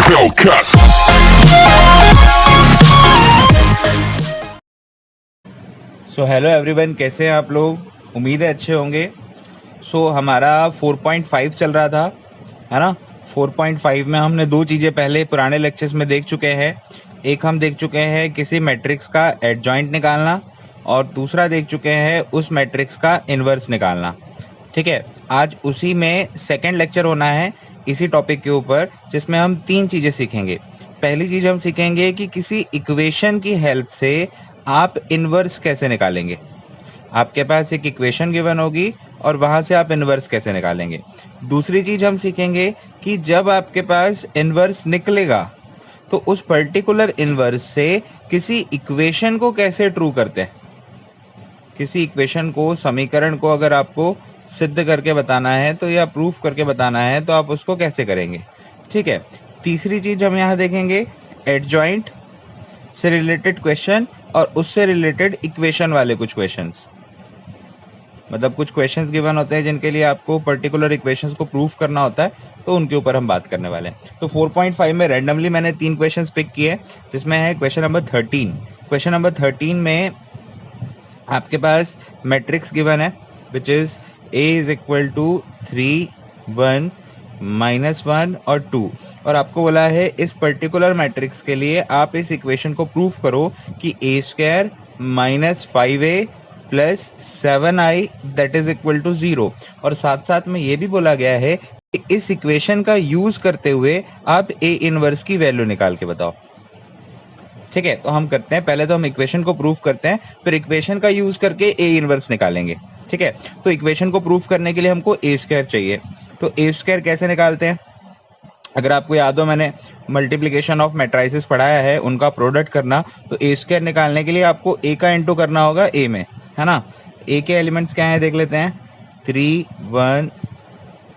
Hellcat. So hello everyone, कैसे हैं आप लोग? उम्मीद है अच्छे होंगे। हमारा 4.5 चल रहा था, है ना। 4.5 में हमने दो चीज़ें पहले पुराने लेक्चर्स में देख चुके हैं। एक हम देख चुके हैं किसी मैट्रिक्स का एडजॉइंट निकालना, और दूसरा देख चुके हैं उस मैट्रिक्स का इन्वर्स निकालना। ठीक है, आज उसी में सेकेंड लेक्चर होना है इसी टॉपिक के ऊपर, जिसमें हम तीन चीज़ें सीखेंगे। पहली चीज़ हम सीखेंगे कि किसी इक्वेशन की हेल्प से आप इन्वर्स कैसे निकालेंगे। आपके पास एक इक्वेशन गिवन होगी और वहाँ से आप इन्वर्स कैसे निकालेंगे। दूसरी चीज़ हम सीखेंगे कि जब आपके पास इन्वर्स निकलेगा तो उस पर्टिकुलर इन्वर्स से किसी इक्वेशन को कैसे ट्रू करते हैं। किसी इक्वेशन को, समीकरण को अगर आपको सिद्ध करके बताना है तो, या प्रूफ करके बताना है तो आप उसको कैसे करेंगे। ठीक है। तीसरी चीज हम यहाँ देखेंगे एडजॉइंट से रिलेटेड क्वेश्चन और उससे रिलेटेड इक्वेशन वाले कुछ क्वेश्चंस। मतलब कुछ क्वेश्चंस गिवन होते हैं जिनके लिए आपको पर्टिकुलर इक्वेशंस को प्रूफ करना होता है, तो उनके ऊपर हम बात करने वाले हैं। तो 4.5 में रैंडमली मैंने तीन क्वेश्चंस पिक किए, जिसमें है क्वेश्चन नंबर 13। क्वेश्चन नंबर 13 में आपके पास मैट्रिक्स गिवन है which is A is equal to 3, 1, -1 और 2, और आपको बोला है इस पर्टिकुलर मैट्रिक्स के लिए आप इस इक्वेशन को प्रूफ करो कि A² -5A plus 7I that is equal to 0। और साथ साथ में ये भी बोला गया है कि इस इक्वेशन का यूज करते हुए आप A इनवर्स की वैल्यू निकाल के बताओ। ठीक है, तो हम करते हैं, पहले तो हम इक्वेशन को प्रूफ करते हैं, फिर इक्वेशन का यूज करके ए इनवर्स निकालेंगे। ठीक है, तो इक्वेशन को प्रूफ करने के लिए हमको A² चाहिए। तो A² कैसे निकालते हैं? अगर आपको याद हो, मैंने मल्टीप्लिकेशन ऑफ मैट्राइसेस पढ़ाया है, उनका प्रोडक्ट करना। तो A² निकालने के लिए आपको A का इंटू करना होगा A में, है ना। A के एलिमेंट्स क्या है देख लेते हैं। 3, 1,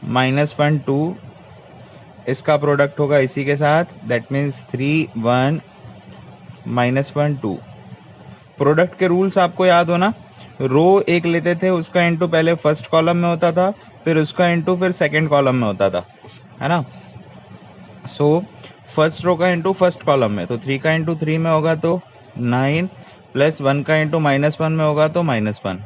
-1, 2, इसका प्रोडक्ट होगा इसी के साथ, दैट मीन्स 3, 1, -1, 2। प्रोडक्ट के रूल्स आपको याद हो ना। रो एक लेते थे, उसका इंटू पहले फर्स्ट कॉलम में होता था, फिर उसका इंटू फिर सेकंड कॉलम में होता था, है ना। सो फर्स्ट रो का इंटू फर्स्ट कॉलम में, तो 3 का इंटू 3 में होगा तो 9, प्लस 1 का इंटू -1 में होगा तो -1।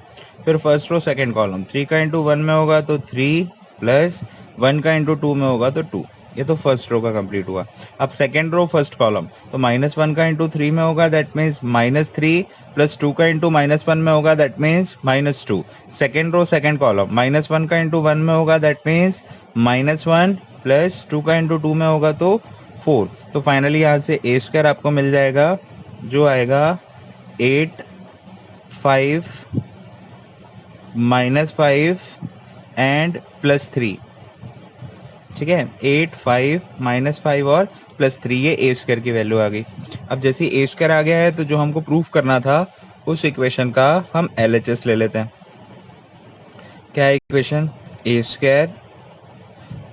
फिर फर्स्ट रो सेकंड कॉलम, 3 का इंटू 1 में होगा तो 3, प्लस 1 का इंटू 2 में होगा तो 2। ये तो फर्स्ट रो का कंप्लीट हुआ। अब सेकंड रो फर्स्ट कॉलम, तो -1 का इंटू 3 में होगा, दैट मीन्स -3, प्लस 2 का इंटू -1 में होगा, that means -2। Second row second column, -1 का इंटू 1 में होगा, दैट मीन्स -1, प्लस 2 का इंटू 2 में होगा तो 4। तो फाइनली यहाँ से A² आपको मिल जाएगा, जो आएगा 8, 5, -5 एंड +3। ठीक है, 8, 5, -5 और +3, ये A² की वैल्यू आ गई। अब जैसे A² आ गया है, तो जो हमको प्रूफ करना था उस इक्वेशन का हम LHS ले लेते हैं। क्या है equation? A²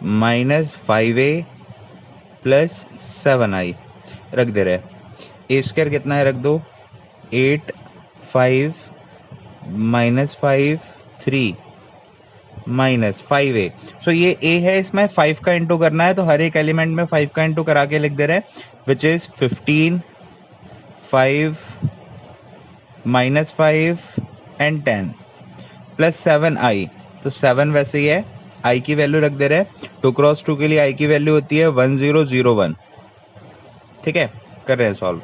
-5A plus 7I रख दे रहे। A² कितना है रख दो, 8, 5, -5, 3 -5A। सो ये A है, इसमें 5 का इंटू करना है, तो हर एक एलिमेंट में 5 का इंटू करा के लिख दे रहे हैं, which is 15, 5, -5 and 10 plus 7I। तो 7 वैसे ही है, I की वैल्यू रख दे रहे हैं। 2 क्रॉस 2 के लिए I की वैल्यू होती है 1001। ठीक है, कर रहे हैं solve.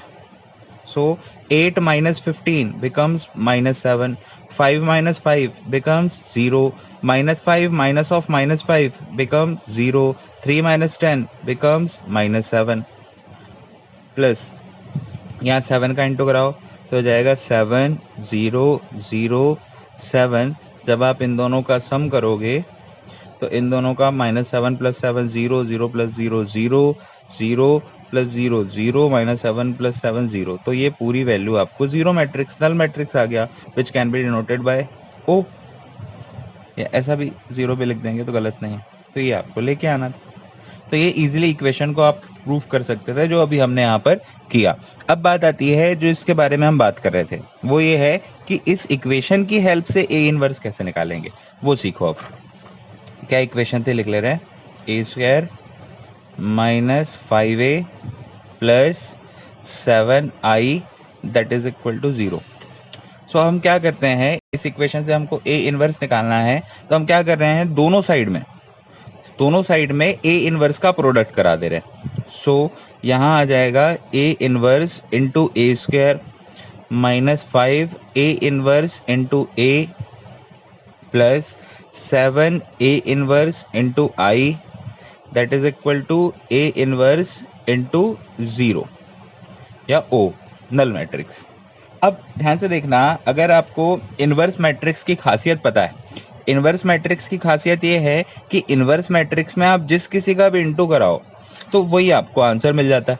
So 8 minus 15 becomes -7, 5 minus 5 becomes 0, -5 minus of -5 becomes 0, 3 minus 10 becomes -7, plus यहाँ 7 का इंटू कराओ तो हो जाएगा 7, 0, 0, 7। जब आप इन दोनों का सम करोगे तो इन दोनों का -7 + 7 0, 0 + 0 0, 0 + 0 0, -7 + 7 0। तो ये पूरी वैल्यू आपको जीरो मैट्रिक्स, नल मैट्रिक्स आ गया, which can be denoted by O। या ऐसा भी जीरो भी लिख देंगे तो गलत नहीं है। तो ये आपको लेके आना था। तो ये इजीली इक्वेशन को आप प्रूफ कर सकते थे, जो अभी हमने यहाँ पर किया। अब बात आती है जो इसके बारे में हम बात कर रहे थे, वो ये है कि इस इक्वेशन की हेल्प से A इनवर्स कैसे निकालेंगे, वो सीखो। अब क्या इक्वेशन थे लिख ले रहे हैं। A² minus 5a plus 7i that is equal to 0। So हम क्या करते हैं, इस इक्वेशन से हमको ए इनवर्स निकालना है, तो हम क्या कर रहे हैं, दोनों साइड में ए इनवर्स का प्रोडक्ट करा दे रहे हैं। सो यहाँ आ जाएगा A inverse into A square minus 5 A inverse into A plus 7 A inverse into I that is equal to A inverse into 0 या ओ नल मैट्रिक्स। अब ध्यान से देखना, अगर आपको इनवर्स मैट्रिक्स की खासियत पता है, इनवर्स मैट्रिक्स की खासियत ये है कि इनवर्स मैट्रिक्स में आप जिस किसी का भी इंटू कराओ तो वही आपको आंसर मिल जाता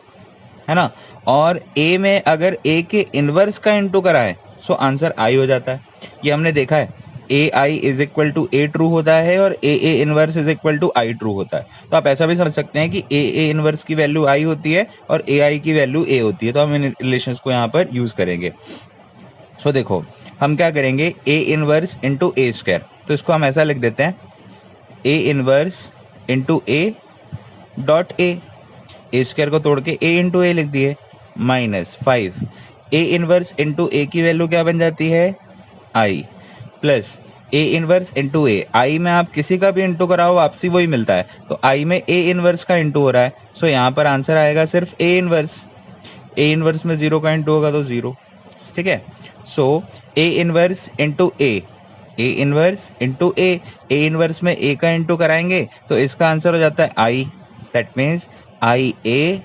है ना। और ए में अगर ए के इनवर्स का इंटू कराएं तो आंसर आई हो जाता है। ये हमने देखा है, A I is equal to A true होता है और A A inverse is equal to I true होता है। तो आप ऐसा भी समझ सकते हैं कि ए ए इनवर्स की वैल्यू आई होती है और ए आई की वैल्यू ए होती है। तो हम इन रिलेशंस को यहाँ पर यूज करेंगे। सो देखो हम क्या करेंगे, ए इनवर्स इंटू ए स्क्वायर, तो इसको हम ऐसा लिख देते हैं ए inverse into A dot A square को तोड़ के ए इंटू ए लिख दिए माइनस 5 ए इनवर्स इंटू ए की वैल्यू क्या बन जाती है आई प्लस ए इनवर्स इंटू ए, आई में आप किसी का भी इंटू कराओ वापसी वही मिलता है, तो आई में ए इनवर्स का इंटू हो रहा है। सो यहाँ पर आंसर आएगा सिर्फ ए इनवर्स में 0 का इंटू होगा तो 0। ठीक है, so A inverse into A inverse into A inverse में ए का इंटू कराएंगे तो इसका आंसर हो जाता है I, that means I A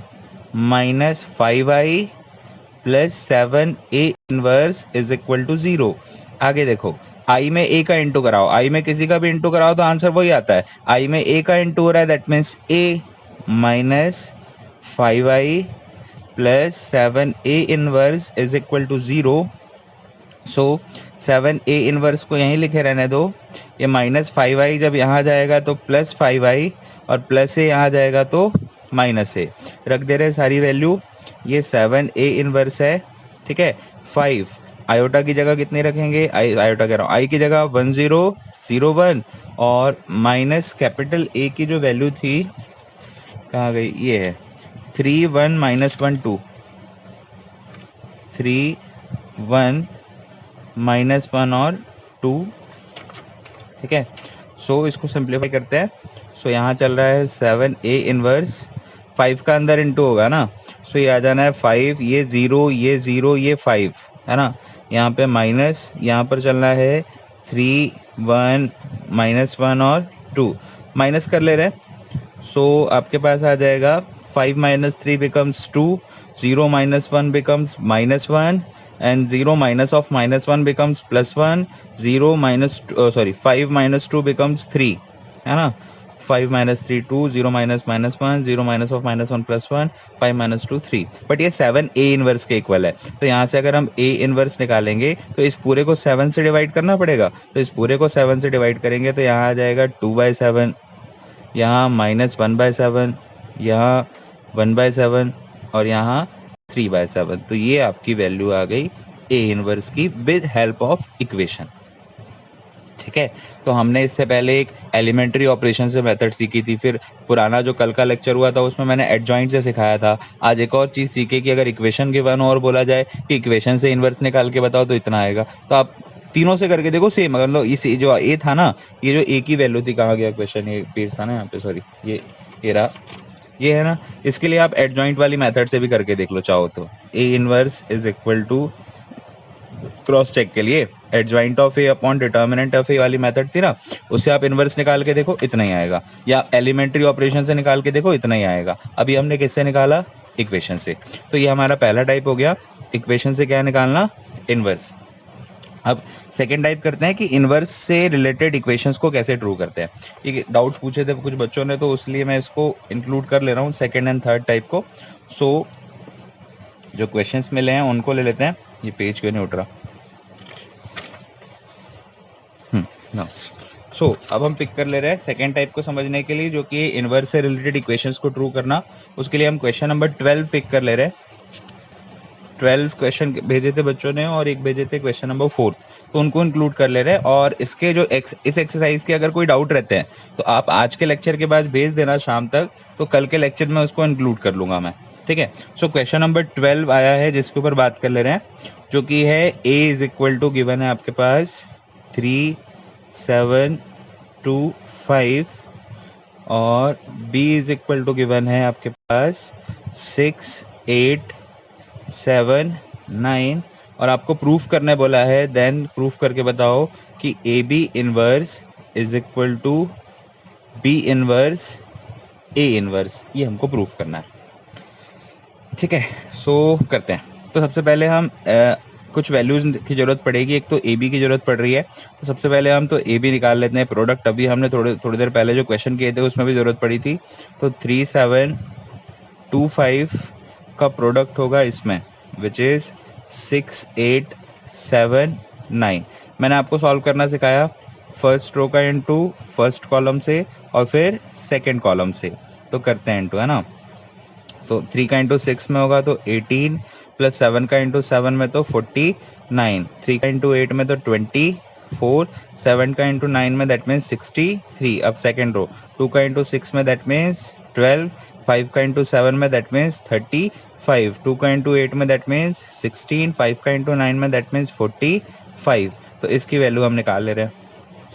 minus 5i plus 7 A inverse is equal to 0। आगे देखो, आई में ए का इंटू कराओ, आई में किसी का भी इंटू कराओ तो आंसर वही आता है। आई में ए का इंटू हो रहा है, that means A minus 5i plus 7 A inverse is equal to 0। So 7 A inverse को यहीं लिखे रहने दो, ये माइनस 5i जब यहाँ जाएगा तो प्लस 5i और प्लस ए यहाँ जाएगा तो माइनस ए, रख दे रहे सारी वैल्यू। ये 7 ए इनवर्स है, ठीक है। 5 आयोटा की जगह कितनी रखेंगे, आयोटा कह रहा हूँ, आई की जगह 1001 और माइनस कैपिटल ए की जो वैल्यू थी कहाँ गई, ये है 3 1 माइनस 1 2 3 1 माइनस 1 और 2, ठीक है। सो इसको सिंप्लीफाई करते हैं। सो यहाँ चल रहा है 7 ए इनवर्स, 5 का अंदर इंटू होगा ना, सो ये आ जाना है 5, ये 0 ये 0 ये 5 है ना, यहाँ पे माइनस, यहाँ पर चलना है 3 1 माइनस 1 और 2, माइनस कर ले रहे हैं। सो आपके पास आ जाएगा 5 minus 3 becomes 2, 0 minus 1 becomes minus 1 and 0 minus of minus 1 becomes plus 1, 0 minus 5 minus 2 becomes 3 है ना, 5 minus 3 2, 0 minus minus 1, 0 minus of minus 1 plus 1, 5 minus 2 3, but ये 7 ए इनवर्स के इक्वल है। तो यहाँ से अगर हम ए इनवर्स निकालेंगे तो इस पूरे को 7 से डिवाइड करना पड़ेगा, तो इस पूरे को 7 से डिवाइड करेंगे तो यहाँ आ जाएगा 2/7, यहाँ माइनस 1/7, यहाँ 1/7 और यहाँ 3/7। तो ये आपकी वैल्यू आ गई ए इनवर्स की विद हेल्प ऑफ इक्वेशन, ठीक है। तो हमने इससे पहले एक एलिमेंट्री ऑपरेशन से मेथड सीखी थी, फिर पुराना जो कल का लेक्चर हुआ था उसमें मैंने एडजॉइंट से सिखाया था। आज एक और चीज़ सीखे कि अगर इक्वेशन गिवन और बोला जाए कि इक्वेशन से इनवर्स निकाल के बताओ तो इतना आएगा, तो आप तीनों से करके देखो सेम। मतलब इस जो ए था ना, ये जो ए की वैल्यू थी, कहाँ गया क्वेश्चन, ये पेज था ना यहाँ पे, सॉरी ये रहा, ये है ना, इसके लिए आप एडजॉइंट वाली मेथड से भी करके देख लो चाहो तो। A inverse is equal to, cross check के लिए adjoint of A upon determinant of A वाली मेथड थी ना, उससे आप इनवर्स निकाल के देखो इतना ही आएगा, या एलिमेंट्री ऑपरेशन से निकाल के देखो इतना ही आएगा। अभी हमने किससे निकाला, इक्वेशन से। तो ये हमारा पहला टाइप हो गया, इक्वेशन से क्या निकालना, इनवर्स। अब सेकेंड टाइप करते हैं कि इनवर्स से रिलेटेड इक्वेशंस को कैसे ट्रू करते हैं। ठीक है, डाउट पूछे थे कुछ बच्चों ने, तो इसलिए मैं इसको इंक्लूड कर ले रहा हूँ सेकेंड एंड थर्ड टाइप को। सो जो क्वेश्चंस मिले हैं उनको ले लेते हैं। ये पेज क्यों नहीं उठ रहा, ना। सो अब हम पिक कर ले रहे हैं सेकेंड टाइप को समझने के लिए, जो कि इनवर्स से रिलेटेड इक्वेशंस को ट्रू करना। उसके लिए हम क्वेश्चन नंबर 12 पिक कर ले रहे हैं। 12 क्वेश्चन भेजे थे बच्चों ने और एक भेजे थे क्वेश्चन नंबर 4। तो उनको इंक्लूड कर ले रहे हैं। और इसके जो इस एक्सरसाइज के अगर कोई डाउट रहते हैं तो आप आज के लेक्चर के बाद भेज देना शाम तक, तो कल के लेक्चर में उसको इंक्लूड कर लूंगा मैं, ठीक है। सो क्वेश्चन नंबर 12 आया है जिसके ऊपर बात कर ले रहे हैं, जो कि है a is equal to given है आपके पास 3 7 2 5 और b is equal to given है आपके पास 6 8 7 9 और आपको प्रूफ करने बोला है। देन प्रूफ करके बताओ कि A B inverse is equal to B inverse A inverse, ये हमको प्रूफ करना है, ठीक है। सो करते हैं। तो सबसे पहले हम कुछ वैल्यूज की जरूरत पड़ेगी। एक तो ए बी की जरूरत पड़ रही है, तो सबसे पहले हम तो ए बी निकाल लेते हैं। प्रोडक्ट अभी हमने थोड़ी देर पहले जो क्वेश्चन किए थे उसमें भी जरूरत पड़ी थी। तो 3 7 2 5 का प्रोडक्ट होगा इसमें, विच इज 6 8 7 9। मैंने आपको सॉल्व करना सिखाया फर्स्ट रो का इनटू फर्स्ट कॉलम से और फिर सेकंड कॉलम से। तो करते हैं इनटू, है ना। तो 3 का इंटू 6 में होगा तो 18 प्लस 7 का इंटू 7 में तो 49, 3 का इंटू 8 में तो 24, 7 का इंटू 9 में दैट मीन्स 63। अब सेकेंड रो 2 का इंटू 6 में दैट मीन्स 12, 5 का इंटू 7 में दैट मीन्स 35, 2 का इंटू 8 में दैट मीन्स 16, 5 का इंटू 9 में दैट मीन्स 45। तो इसकी वैल्यू हम निकाल ले रहे हैं।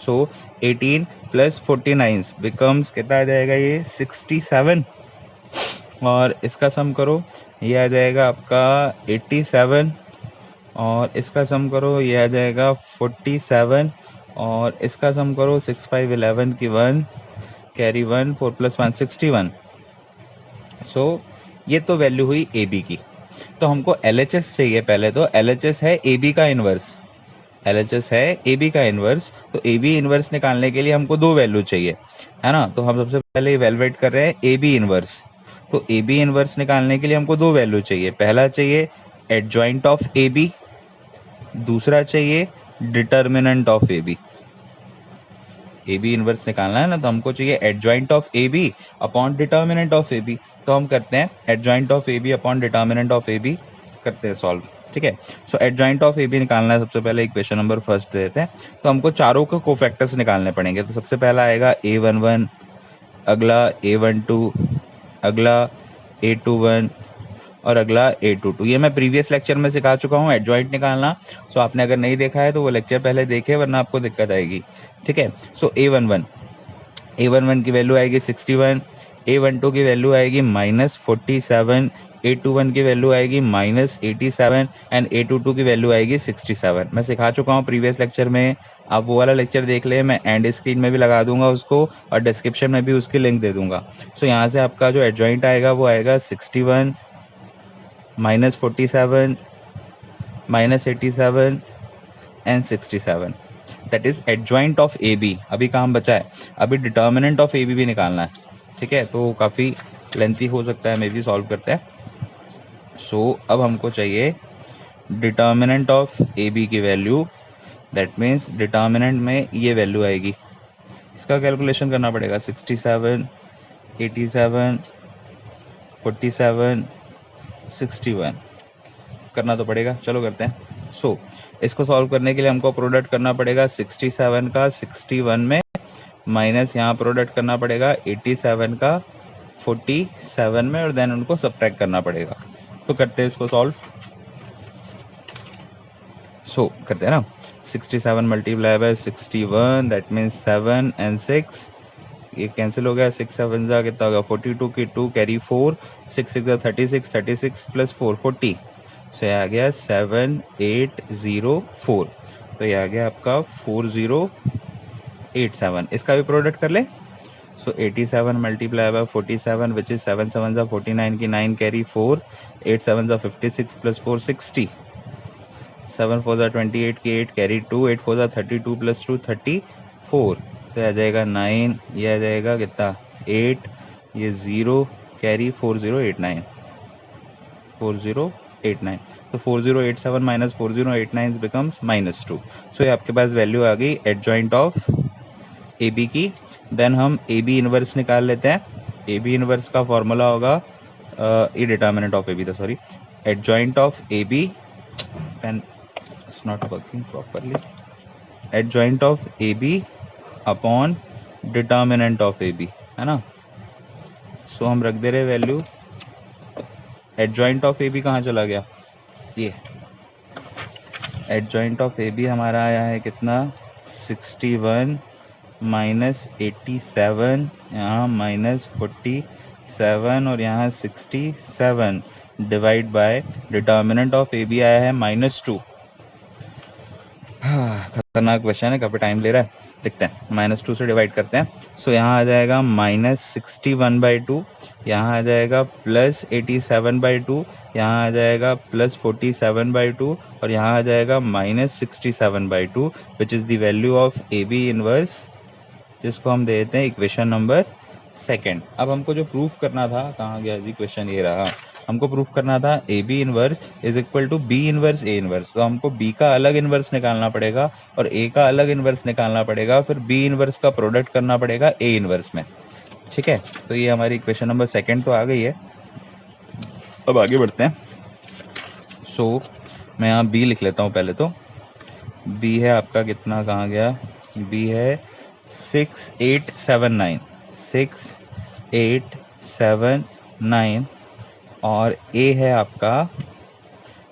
सो 18 प्लस 49 बिकम्स कितना आ जाएगा, ये 67। और इसका सम करो, ये आ जाएगा आपका 87 और इसका सम करो ये आ जाएगा 47 और इसका सम करो 6 5 11 की 1 कैरी 1 4 प्लस 1 61। सो ये तो वैल्यू हुई ए बी की। तो हमको LHS चाहिए। पहले तो LHS है ए बी का इनवर्स, LHS है ए बी का इनवर्स। तो ए बी इनवर्स निकालने के लिए हमको दो वैल्यू चाहिए, है ना। तो हम सबसे पहले इवैल्यूएट कर रहे हैं ए बी इनवर्स। तो ए बी इनवर्स निकालने के लिए हमको दो वैल्यू चाहिए। पहला चाहिए एडजॉइंट ऑफ ए बी, दूसरा चाहिए determinant of A B. A B inverse निकालना है ना, तो हमको चाहिए adjoint of A B upon determinant of A B. तो हम करते हैं adjoint of A B upon determinant of A B, करते हैं सॉल्व, ठीक है। So adjoint of A B निकालना है। सबसे पहले इक्वेशन नंबर फर्स्ट देते हैं। तो हमको चारों के कोफैक्टर्स निकालने पड़ेंगे। तो सबसे पहला आएगा A11, अगला A12, अगला A21 और अगला A22। ये मैं प्रीवियस लेक्चर में सिखा चुका हूँ एडजॉइंट निकालना। सो आपने अगर नहीं देखा है तो वो लेक्चर पहले देखे, वरना आपको दिक्कत आएगी, ठीक है। सो A11 की वैल्यू आएगी 61, A12 की वैल्यू आएगी -47, A21 की वैल्यू आएगी -87 एंड A22 की वैल्यू आएगी 67। मैं सिखा चुका हूँ प्रीवियस लेक्चर में, आप वो वाला लेक्चर देख ले। मैं एंड स्क्रीन में भी लगा दूंगा उसको और डिस्क्रिप्शन में भी उसकी लिंक दे दूंगा। सो यहाँ से आपका जो एडजॉइंट आएगा वो आएगा 61 -47 -87 and 67, that is adjoint of A B. अभी काम बचा है, अभी डिटर्मिनेंट ऑफ ए बी भी निकालना है, ठीक है। तो काफ़ी लेंथी हो सकता है, मे बी सॉल्व करते हैं। सो अब हमको चाहिए डिटर्मिनेंट ऑफ ए बी की वैल्यू, दैट मीन्स डिटर्मिनेंट में ये वैल्यू आएगी। इसका कैलकुलेशन करना पड़ेगा 67 87 47 61 करना तो पड़ेगा, चलो करते हैं। सो इसको सॉल्व करने के लिए हमको प्रोडक्ट करना पड़ेगा 67 का 61 में, माइनस यहाँ प्रोडक्ट करना पड़ेगा 87 का 47 में और देन उनको सब्ट्रैक्ट करना पड़ेगा। तो करते हैं इसको सॉल्व। सो करते हैं ना, 67 multiply by 61 that means 7 and 6, ये कैंसिल हो गया। 6 7 जा कितना होगा 42 की 2 कैरी 4, 6 6 जा 36, 36 प्लस 4 40। सो ये आ गया 7804। तो ये आ गया आपका 4087। इसका भी प्रोडक्ट कर ले। सो 87 मल्टीप्लाई बाय 47 विच इज 7 7 जा 49 की 9 कैरी 4, 8 7 जा 56 प्लस 4 60, 7 4 जा 28 की 8 कैरी 2, 8 4 जा 32 प्लस 2 34। तो आ जाएगा 9, ये आ जाएगा कितना 8, ये 0 कैरी 4089 4089। तो 4087 माइनस 4089 बिकम्स -2। सो ये आपके पास वैल्यू आ गई एडजॉइंट ऑफ ए बी की। देन हम ए बी इनवर्स निकाल लेते हैं। ए बी इनवर्स का फॉर्मूला होगा ये डिटर्मिनेंट ऑफ ए बी था, sorry, adjoint of A B, and it's not working properly. Adjoint of A B upon determinant of A B, है ना। सो हम रख दे रहे value, adjoint of A B कहाँ चला गया, ये एडजॉइंट ऑफ ए बी हमारा आया है कितना, 61 माइनस 87, यहाँ माइनस 47 और यहाँ 67 divide by determinant of A B आया है -2। खतरनाक क्वेश्चन है, काफ़ी टाइम ले रहा है, देखते हैं। -2 से डिवाइड करते हैं। सो यहाँ आ जाएगा -61/2, यहाँ आ जाएगा +87/2, यहाँ आ जाएगा +47/2 और यहाँ आ जाएगा -67/2, which is the value of A B inverse, जिसको हम देते हैं इक्वेशन नंबर सेकेंड। अब हमको जो प्रूफ करना था, कहाँ गया जी क्वेश्चन, ये रहा। हमको प्रूफ करना था A B inverse is equal to B inverse A inverse. तो हमको बी का अलग इनवर्स निकालना पड़ेगा और ए का अलग इनवर्स निकालना पड़ेगा, फिर बी इनवर्स का प्रोडक्ट करना पड़ेगा ए इनवर्स में, ठीक है। तो ये हमारी इक्वेशन नंबर सेकेंड तो आ गई है। अब आगे बढ़ते हैं। सो मैं यहाँ बी लिख लेता हूँ पहले। तो बी है आपका कितना, कहाँ गया, बी है 6879, 6879 और ए है आपका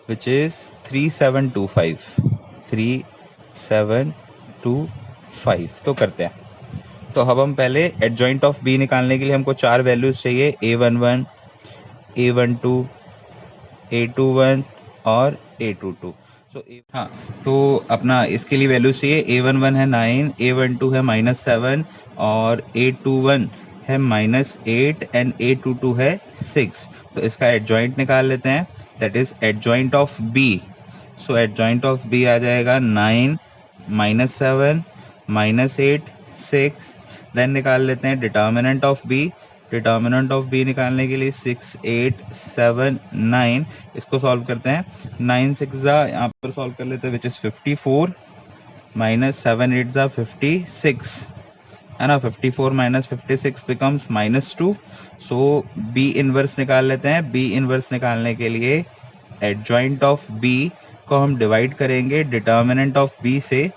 विच इज 3725, 3725। तो करते हैं। तो अब हम पहले एडजॉइंट ऑफ बी निकालने के लिए हमको 4 वैल्यूज चाहिए, A11, A12, A21 और A22। हाँ, तो अपना इसके लिए वैल्यूज चाहिए। A11 है 9, A12 है -7 और A21 है -8 एंड A22 है 6। तो इसका एडजॉइंट निकाल लेते हैं, that is adjoint of B. So adjoint of B आ जाएगा 9 -7 -8 6। देन निकाल लेते हैं determinant of B. Determinant of B निकालने के लिए 6 8 7 9, इसको सॉल्व करते हैं। 9 6 यहाँ पर सॉल्व कर लेते हैं, विच इज 54 -7 8 56, है ना। 54 - 56 बिकम्स -2। सो बी इनवर्स निकाल लेते हैं। बी इनवर्स निकालने के लिए एडजॉइंट ऑफ बी को हम डिवाइड करेंगे डिटर्मिनेंट ऑफ बी से।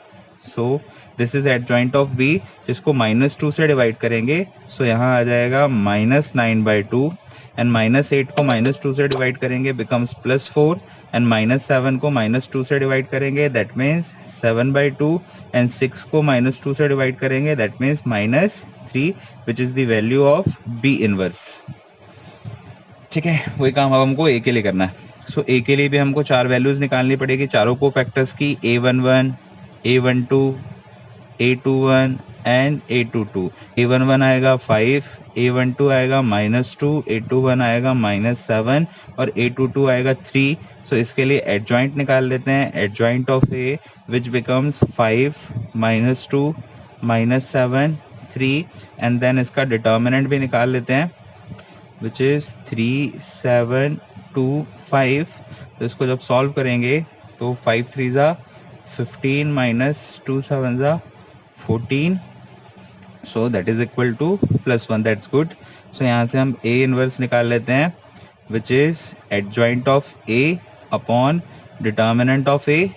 So this is adjoint of B, जिसको -2 से डिवाइड करेंगे। सो यहाँ आ जाएगा -9/2 एंड -8 को -2 से डिवाइड करेंगे, बिकम्स +4 एंड -7 को -2 से डिवाइड करेंगे, दैट मीन्स 7/2 एंड 6 को -2 से डिवाइड करेंगे, that means -3, which is the value of B inverse, ठीक है। वही काम अब हमको ए के लिए करना है। सो ए के लिए भी हमको 4 वैल्यूज निकालनी पड़ेगी, चारों को फैक्टर्स की, A11, A12, A21 and A22। A11 आएगा 5, A12 आएगा -2, A21 आएगा -7 और A22 आएगा 3। सो इसके लिए एडजॉइंट निकाल लेते हैं, adjoint of A which becomes 5 -2 -7 3 and then इसका डिटर्मिनेंट भी निकाल लेते हैं, विच इज 3 7 2 5। तो इसको जब सॉल्व करेंगे तो 5 3 15 -2 7 14, so that is equal to +1, that's good. So यहाँ से हम ए इनवर्स निकाल लेते हैं, which is adjoint of A upon determinant of A.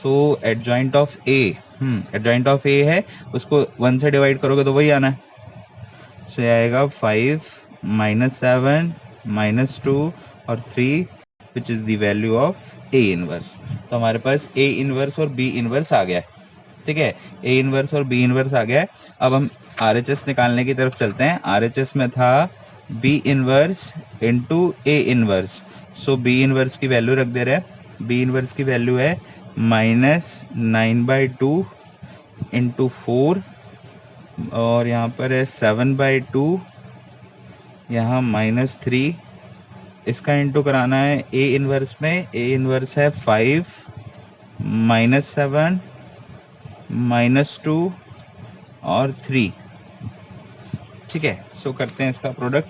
So adjoint of A, adjoint of A है, उसको 1 से डिवाइड करोगे तो वही आना है। सो ये आएगा 5 -7 -2 और 3, which is the value of A inverse. तो हमारे पास ए इनवर्स और बी इनवर्स आ गया है, ठीक है। ए इनवर्स और बी इनवर्स आ गया है। अब हम RHS निकालने की तरफ चलते हैं। RHS में था B inverse into A inverse. So B inverse की वैल्यू रख दे रहे हैं। बी इनवर्स की वैल्यू है -9/2 इंटू 4 और यहाँ पर है 7/2, यहाँ -3। इसका इंटू कराना है ए इनवर्स में। ए इनवर्स है 5 -7 -2 और 3, ठीक है। सो करते हैं इसका प्रोडक्ट,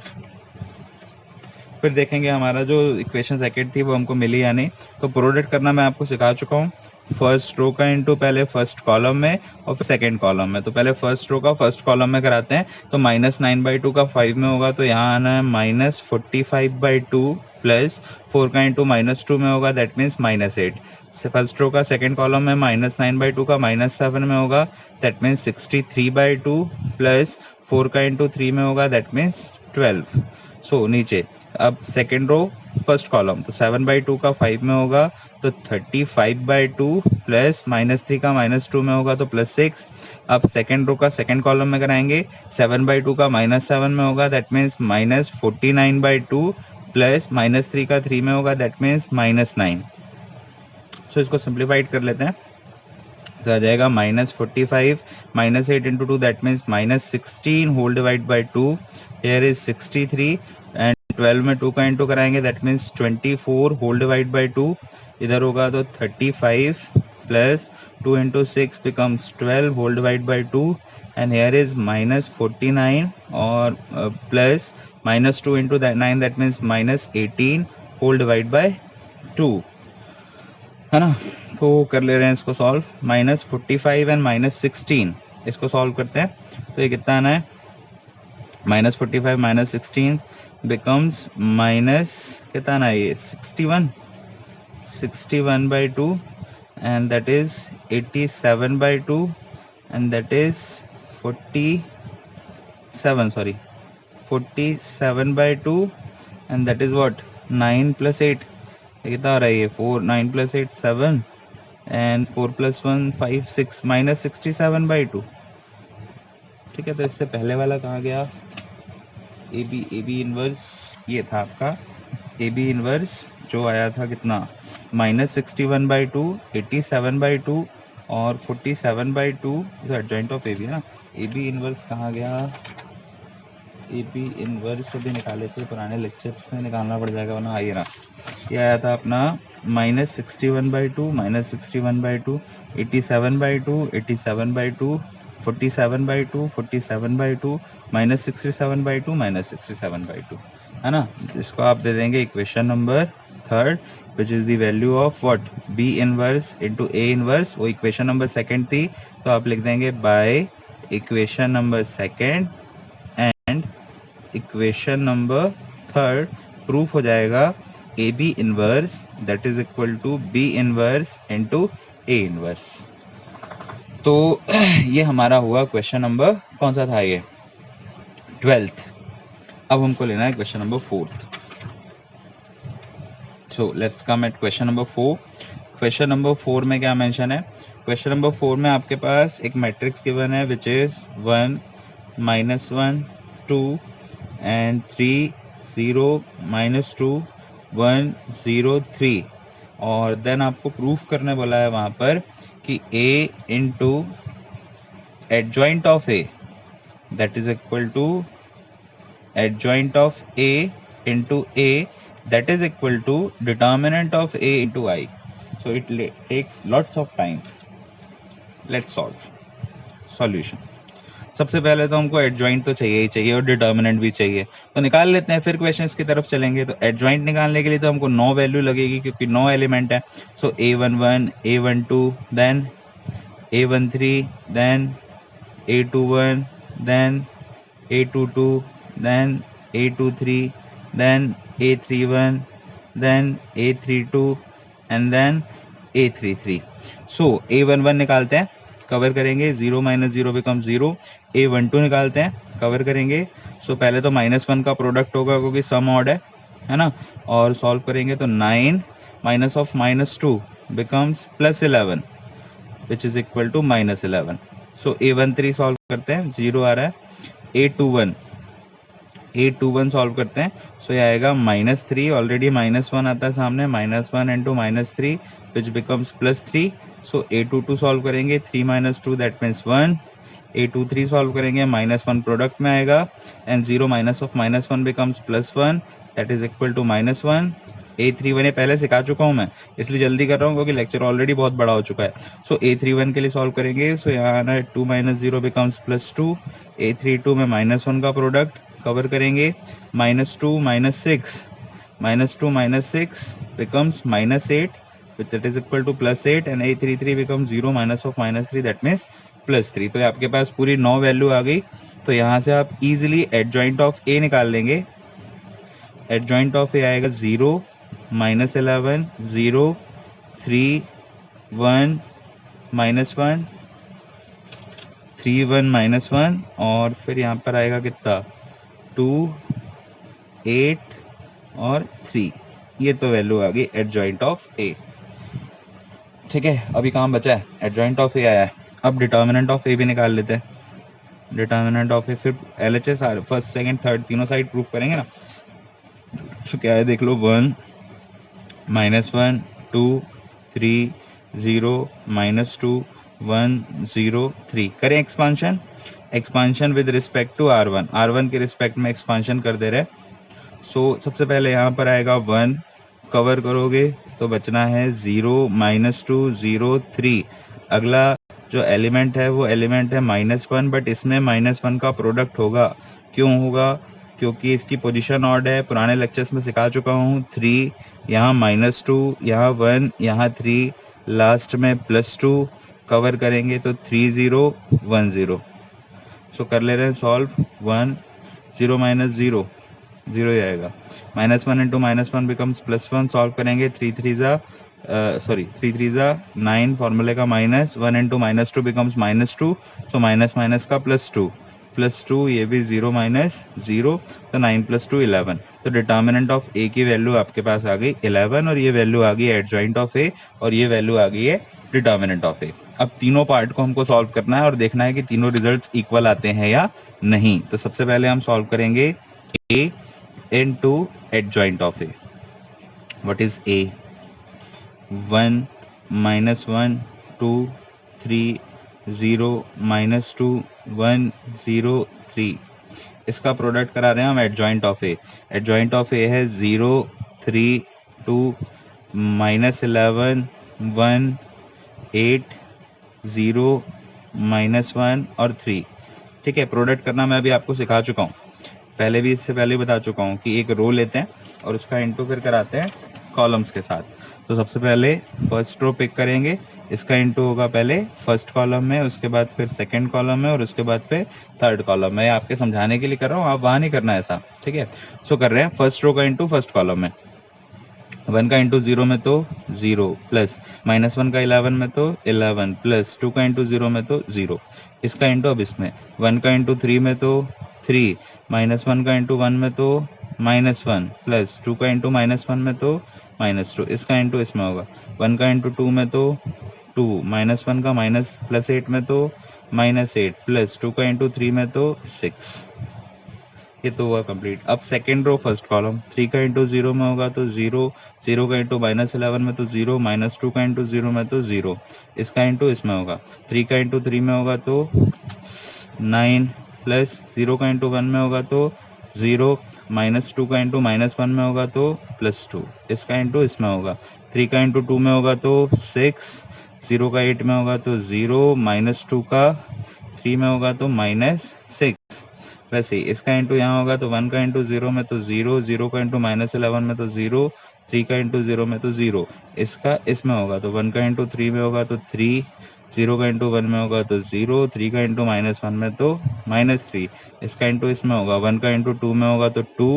फिर देखेंगे हमारा जो इक्वेशन सेकेंड थी वो हमको मिली या नहीं। तो प्रोडक्ट करना मैं आपको सिखा चुका हूँ। फर्स्ट रो का इंटू पहले फर्स्ट कॉलम में और फिर सेकेंड कॉलम में। तो पहले फर्स्ट रो का फर्स्ट कॉलम में कराते हैं। तो -9/2 का 5 में होगा, तो यहाँ आना है -45/2 प्लस 4 का इंटू -2 में होगा, दैट मीन्स -8. फर्स्ट रो का सेकंड कॉलम में -9/2 का -7 में होगा, दैट मीन्स 63/2 प्लस 4 का इंटू 3 में होगा, दैट मीन्स 12. सो नीचे अब सेकेंड रो फर्स्ट कॉलम, तो 7/2 का 5 में होगा तो 35/2 प्लस -3 का -2 में होगा तो +6. अब सेकेंड रो का सेकेंड कॉलम में कराएंगे, 7/2 का -7 में होगा, दैट मीन्स -49/2 प्लस -3 का 3 में होगा, दैट मीन्स -9. सो इसको सिंप्लीफाइड कर लेते हैं, तो आ जाएगा -45 -8 into 2, that means -16 whole divide by 2. Here is 63 and 12 में 2 का इंटू कराएंगे, that means 24 whole divide by 2. इधर होगा तो 35 plus 2 into 6 becomes 12 whole divide by 2 and here is -49 और plus -2 into 9, that means -18 whole divide by 2, है ना. तो कर ले रहे हैं इसको सॉल्व. -45 एंड -16 इसको सॉल्व करते हैं, तो ये कितना आना है, -45 -16 बिकम्स माइनस कितना आना है, ये 61/2 and that is 87/2 and that is 47/2 and that is what 9 + 8. कितना आ रहा है ये 4, 9 + 8 7 एंड 4 + 1 5 6 -67/2. ठीक है, तो इससे पहले वाला कहाँ गया, ए बी इनवर्स ये था आपका ए बी इनवर्स जो आया था कितना -61/2 87/2 और 47/2. एडजॉइंट ऑफ ए बी है ना. ए बी इनवर्स कहाँ गया, ए बी इनवर्स भी निकाले थे पुराने लेक्चर से निकालना पड़ जाएगा वरना आइए ना. ये आया था अपना -61/2 -61/2 87/2 87/2 47/2 47/2 -67/2 -67/2, है ना. इसको आप दे देंगे equation number third which is the value of what B inverse into A inverse. वो इक्वेशन नंबर सेकंड थी, तो आप लिख देंगे by equation number second and equation number third proof हो जाएगा A B inverse that is equal to B inverse into A inverse. तो ये हमारा हुआ क्वेश्चन नंबर कौन सा था, ये 12th. अब हमको लेना है question number 4th. So let's come at question number 4. Question number 4 में क्या मेंशन है, क्वेश्चन नंबर 4 में आपके पास एक मैट्रिक्स गिवन है विच इज 1 -1 2 एंड 3 0 -2 1 0 3 और देन आपको प्रूफ करने बोला है वहाँ पर कि a into adjoint of a that is equal to adjoint of a into a that is equal to determinant of a into i. So it takes lots of time. Let's solve solution. सबसे पहले तो हमको adjoint तो चाहिए ही चाहिए और determinant भी चाहिए, तो निकाल लेते हैं, फिर क्वेश्चंस की तरफ चलेंगे. तो एडजॉइंट निकालने के लिए तो हमको 9 वैल्यू लगेगी क्योंकि 9 एलिमेंट है. So a11 a12 then a13 then a21 then a22 then a23 then a31 then a32 and then a33. So a11 निकालते हैं, कवर करेंगे, 0 - 0 बिकम 0. a12 निकालते हैं, कवर करेंगे. सो पहले तो -1 का प्रोडक्ट होगा क्योंकि सम ऑड है ना, और सॉल्व करेंगे तो 9 minus of -2 becomes +11 which is equal to -11. So a13 solve करते हैं, 0 आ रहा है. a21 सॉल्व करते हैं, सो ये आएगा -3, ऑलरेडी -1 आता है सामने, -1 into -3 which becomes +3. So a22 solve करेंगे, 3 - 2 दैट मीन्स 1. a23 सॉल्व करेंगे, -1 प्रोडक्ट में आएगा and 0 minus of -1 becomes +1 that is equal to -1. a31 ये पहले सिखा चुका हूँ मैं, इसलिए जल्दी कर रहा हूँ क्योंकि लेक्चर ऑलरेडी बहुत बड़ा हो चुका है. सो a31 के लिए सॉल्व करेंगे, सो यहाँ आना है 2 - 0 बिकम्स +2. a32 में -1 का प्रोडक्ट कवर करेंगे, -2 - 6 becomes -8 which that is equal to +8 and a33 becomes 0 minus of -3 that means +3. तो आपके पास पूरी 9 वैल्यू आ गई. तो यहाँ से आप इजीली एडजॉइंट ऑफ a निकाल लेंगे. एडजॉइंट ऑफ ए आएगा 0 -11 0 3 1 -1 3 1 -1 और फिर यहाँ पर आएगा कितना 2 8 और 3। ये तो वैल्यू आ गई एडजॉइंट ऑफ ए। ठीक है, अभी काम बचा है, एडजॉइंट ऑफ ए आया है, अब डिटर्मिनेंट ऑफ ए भी निकाल लेते हैं। डिटर्मिनेंट ऑफ ए फिर LHS फर्स्ट सेकंड थर्ड तीनों साइड प्रूफ करेंगे ना। तो क्या है देख लो 1 -1 2 3 0 -2 1 0 3 करें expansion. Expansion with respect to R1 के रिस्पेक्ट में एक्सपांशन कर दे रहे। सो सबसे पहले यहाँ पर आएगा 1 कवर करोगे तो बचना है 0 -2 0 3। अगला जो एलिमेंट है वो एलिमेंट है -1, बट इसमें -1 का प्रोडक्ट होगा। क्यों होगा? क्योंकि इसकी पोजीशन ऑड है, पुराने लेक्चर्स में सिखा चुका हूँ। 3 यहाँ -2 यहाँ 1 यहाँ 3 लास्ट में +2 कवर करेंगे तो 3 0 1 0। सो कर ले रहे हैं सॉल्व। 1 0 -0 0 ही आएगा। -1 इंटू -1 बिकम्स +1। सॉल्व करेंगे 3 3 ज़ा 9 फॉर्मूले का -1 इंटू -2 बिकम्स -2। सो माइनस का +2 ये भी 0 -0 तो 9 + 2 11। तो डिटर्मिनेंट ऑफ ए की वैल्यू आपके पास आ गई 11 और ये वैल्यू आ गई एडजॉइंट ऑफ ए और ये वैल्यू आ गई है डिटर्मिनेंट ऑफ ए। अब तीनों पार्ट को हमको सॉल्व करना है और देखना है कि तीनों रिजल्ट्स इक्वल आते हैं या नहीं। तो सबसे पहले हम सॉल्व करेंगे ए into adjoint of A. What is A? 1 -1 2 3 0 -2 1 0 3। इसका प्रोडक्ट करा रहे हैं हम adjoint of A. Adjoint of A है 0 3 2 -11 1 8 0 -1 और 3। ठीक है, प्रोडक्ट करना मैं अभी आपको सिखा चुका हूँ, पहले भी इससे पहले बता चुका हूँ कि एक रो लेते हैं और उसका इंटू फिर कराते हैं कॉलम्स के साथ। तो सबसे पहले फर्स्ट रो पिक करेंगे, इसका इंटू होगा पहले फर्स्ट कॉलम में, उसके बाद फिर सेकंड कॉलम में और उसके बाद फिर थर्ड कॉलम में। आपके समझाने के लिए कर रहा हूँ, आप वहाँ नहीं करना ऐसा। ठीक है, सो कर रहे हैं फर्स्ट रो का इंटू फर्स्ट कॉलम में। 1 का इंटू 0 में तो 0 प्लस -1 का 11 में तो 11 प्लस 2 का इंटू 0 में तो 0। इसका इंटू अब इसमें 1 का इंटू 3 में तो 3 -1 का इंटू 1 में तो -1 प्लस 2 का इंटू -1 में तो -2। इसका इंटू इसमें होगा 1 का इंटू 2 में तो 2 -1 का +8 में तो -8 प्लस 2 का इंटू 3 में तो 6। ये तो हुआ कंप्लीट। अब सेकेंड रो फर्स्ट कॉलम 3 का इंटू 0 में होगा तो 0 0 का इंटू -11 में तो 0 -2 का इंटू 0 में तो 0। इसका इंटू इसमें होगा 3 का इंटू 3 में होगा तो 9 प्लस 0 का इंटू 1 में होगा तो 0 -2 का इंटू -1 में होगा तो +2। इसका इंटू इसमें होगा 3 का इंटू 2 में होगा तो 6 0 का 8 में होगा तो 0 -2 का 3 में होगा तो -6। वैसे ही इसका इंटू यहाँ होगा तो 1 का इंटू 0 में तो 0 0 का इंटू -11 में तो 0 3 का इंटू 0 में तो 0। इसका इसमें होगा तो 1 का इंटू 3 में होगा तो 3 0 का इंटू 1 में होगा तो 0 3 का इंटू -1 में तो -3। इसका इंटू इसमें होगा 1 का इंटू 2 में होगा तो 2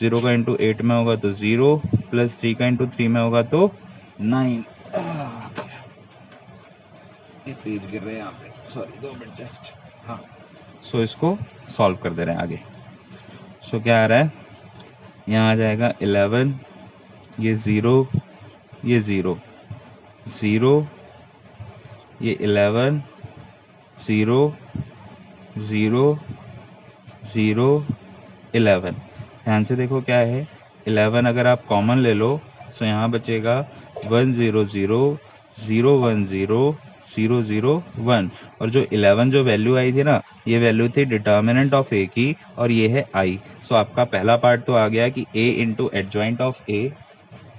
0 का इंटू 8 में होगा तो 0 प्लस 3 का इंटू 3 में होगा तो 9। ये पेज गिर रहे हैं यहाँ पे, सॉरी 2 मिनट जस्ट। हाँ, सो इसको सॉल्व कर दे रहे हैं आगे। सो क्या आ रहा है, यहाँ आ जाएगा 11 ये 0 ये 0 0 ये 11 0 0 0 11। ध्यान से देखो क्या है, 11 अगर आप कॉमन ले लो तो यहाँ बचेगा 1 0 0 0 1 0 0 0 1। और जो 11 जो वैल्यू आई थी ना, ये वैल्यू थी डिटर्मिनेंट ऑफ ए की और ये है आई। सो आपका पहला पार्ट तो आ गया कि A into adjoint of A,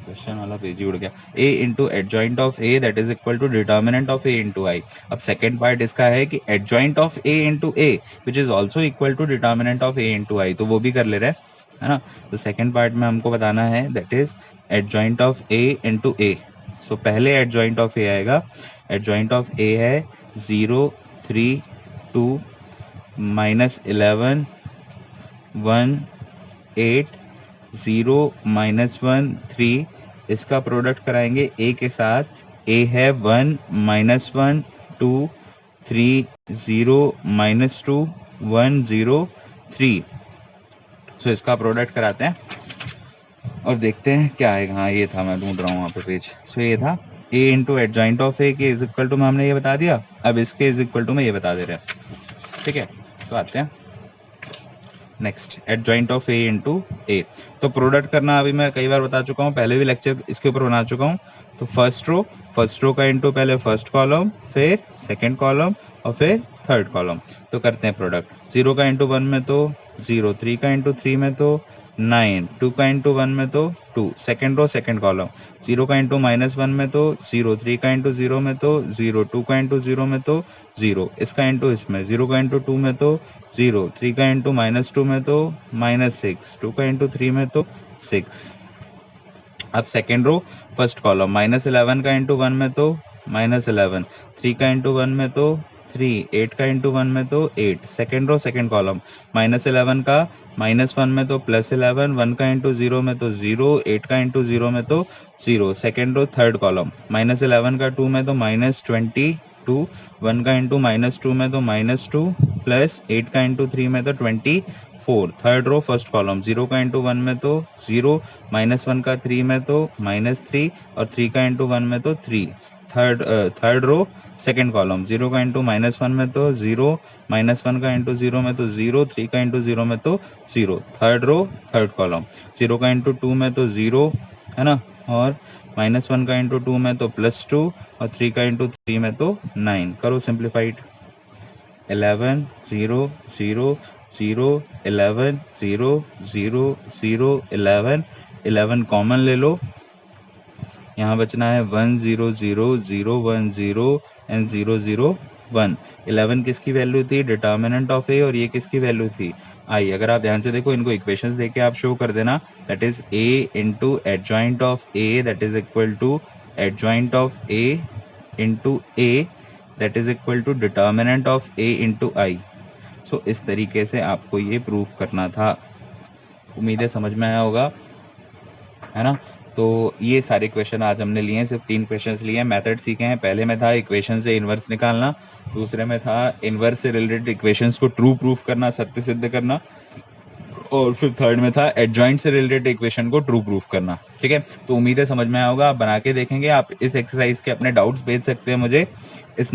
question वाला पेज ही उड़ गया, a into adjoint of a that is equal to determinant of a into I. अब सेकेंड पार्ट इसका है कि adjoint of a into a which is also equal to determinant of a into I, तो वो भी कर ले रहे हैं, है ना। तो सेकेंड पार्ट में हमको बताना है that is adjoint of a into a। सो पहले एडजॉइंट ऑफ a आएगा, एडजॉइंट ऑफ a है 0 3 2 -11 1 8 0 -1 3, इसका प्रोडक्ट कराएंगे a के साथ। a है 1 -1 2 3 0 -2 1 0 3। सो इसका प्रोडक्ट कराते हैं और देखते हैं क्या आएगा। हाँ ये था, मैं ढूंढ रहा हूँ वहाँ पे पेज। सो ये था a into adjoint of a के इज इक्वल टू में हमने ये बता दिया, अब इसके इज इक्वल टू में ये बता दे रहे हैं। ठीक है, तो आते हैं next, adjoint of a into a। तो प्रोडक्ट करना अभी मैं कई बार बता चुका हूँ, पहले भी लेक्चर इसके ऊपर बना चुका हूँ। तो फर्स्ट रो का इंटू पहले फर्स्ट कॉलम, फिर सेकंड कॉलम और फिर थर्ड कॉलम। तो करते हैं प्रोडक्ट। 0 का इंटू 1 में तो 0, 3 का इंटू 3 में तो 9, 2 का इंटू 1 में तो 2, सेकंड रो सेकंड कॉलम। 0 का इंटू -1 में तो 0, 3 का इंटू 0 में तो 0, 2 का इंटू 0 में तो 0, इसका इंटू इसमें। 0 का इंटू 2 में तो 0, 3 का इंटू -2 में तो -6, 2 का इंटू 3 में तो 6। अब सेकेंड रो फर्स्ट कॉलम, -11 का इंटू 1 में तो -11, 3 का इंटू 1 में तो 3, 8 का इंटू 1 में तो 8, सेकेंड रो सेकेंड कॉलम। -11 का -1 में तो +11, 1 का इंटू 0 में तो 0, 8 का इंटू 0 में तो 0, सेकेंड रो थर्ड कॉलम। -11 का 2 में तो -22, 1 का इंटू -2 में तो -2, प्लस 8 का इंटू 3 में तो 24, थर्ड रो फर्स्ट कॉलम। 0 का इंटू 1 में तो 0, -1 का 3 में तो -3 और 3 का इंटू 1 में तो 3, थर्ड रो सेकेंड कॉलम। 0 का इंटू -1 में तो 0, -1 का इंटू 0 में तो 0, 3 का इंटू 0 में तो 0, थर्ड रो थर्ड कॉलम। 0 का इंटू 2 में तो 0 है ना, और -1 का इंटू 2 में तो +2 और 3 का इंटू 3 में तो 9। करो सिंप्लीफाइड। 11 0 0 0 11 0 0 0 11, 11 कॉमन ले लो, यहाँ बचना है 1 0 0 0 1 0 एंड 0 0 1। 11 किसकी वैल्यू थी? डिटर्मिनेंट ऑफ ए, और ये किसकी वैल्यू थी? आई। अगर आप ध्यान से देखो, इनको इक्वेशंस देके आप शो कर देना, that is a into adjoint of a that is equal to adjoint of a into a that is equal to determinant of a into I. So इस तरीके से आपको ये प्रूव करना था। उम्मीद है समझ में आया होगा, है ना। तो ये सारे क्वेश्चन आज हमने लिए हैं, सिर्फ 3 क्वेश्चंस लिए हैं, मेथड सीखे हैं। पहले में था इक्वेशन से इन्वर्स निकालना, दूसरे में था इन्वर्स से रिलेटेड इक्वेशंस को ट्रू प्रूफ करना, सत्य सिद्ध करना, और फिर थर्ड में था एडजॉइंट से रिलेटेड इक्वेशन को ट्रू प्रूफ करना। ठीक है, तो उम्मीद है समझ में आया होगा। आप बना के देखेंगे। आप इस एक्सरसाइज के अपने डाउट्स भेज सकते हैं मुझे इस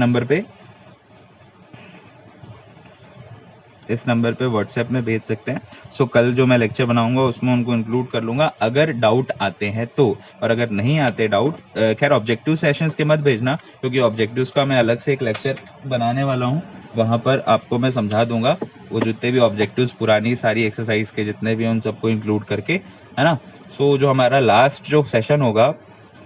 नंबर पे व्हाट्सएप में भेज सकते हैं। सो कल जो मैं लेक्चर बनाऊंगा उसमें उनको इंक्लूड कर लूंगा अगर डाउट आते हैं तो, और अगर नहीं आते डाउट, खैर ऑब्जेक्टिव सेशंस के मत भेजना, क्योंकि ऑब्जेक्टिव्स का मैं अलग से एक लेक्चर बनाने वाला हूं, वहां पर आपको मैं समझा दूंगा वो जितने भी ऑब्जेक्टिव्स पुरानी सारी एक्सरसाइज के जितने भी उन सबको इंक्लूड करके, है ना। सो जो हमारा लास्ट जो सेशन होगा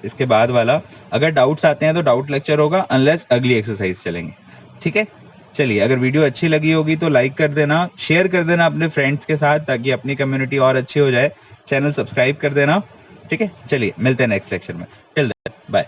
इसके बाद वाला, अगर डाउट्स आते हैं तो डाउट लेक्चर होगा, अनलेस अगली एक्सरसाइज चलेंगे। ठीक है, चलिए, अगर वीडियो अच्छी लगी होगी तो लाइक कर देना, शेयर कर देना अपने फ्रेंड्स के साथ, ताकि अपनी कम्युनिटी और अच्छी हो जाए। चैनल सब्सक्राइब कर देना। ठीक है, चलिए मिलते हैं नेक्स्ट लेक्चर में। Till then bye.